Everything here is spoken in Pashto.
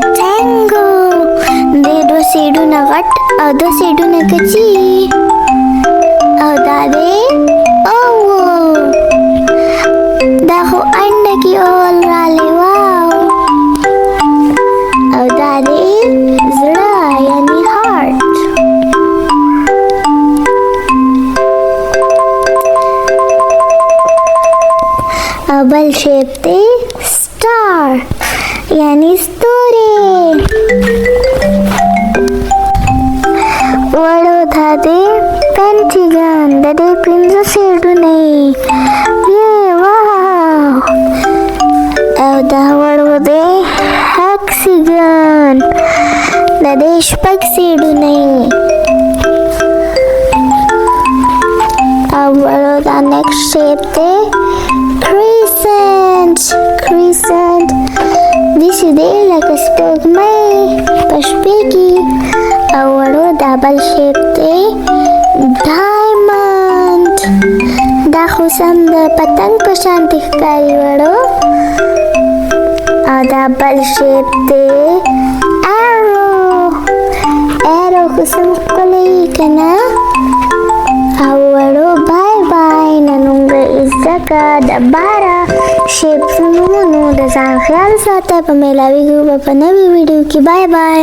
ریکټینګل د دوه سیډونه غټ او دوه سیډونه کچي او دا دی اوول دا خو انډه کې اول رالی واو او دا دی زړه یعنی هارت او بل شیپ دی سټار یعنی ستوری وړو دا دی پنټاګون د دې 5 سیډونه یې واو او دا وړو دی هیکساګون د دې 6 سیډونه او وړو دا نیکسټ شیپ دی Crescent داسې دی لکه سپوږمۍ په شپې کې او وړو دا بل شیپ دی ډایمنډ دا خو سم د پتنګ په شانتې ښکاري وړو او دا بل شیپ دی ایرو خو سم ښکلی که نه او وړو بای بای نن موږ زده کړه د 12 شیپونو د ځان خیال ساته په میلاویږو به په نوي ویډیو کې بای بای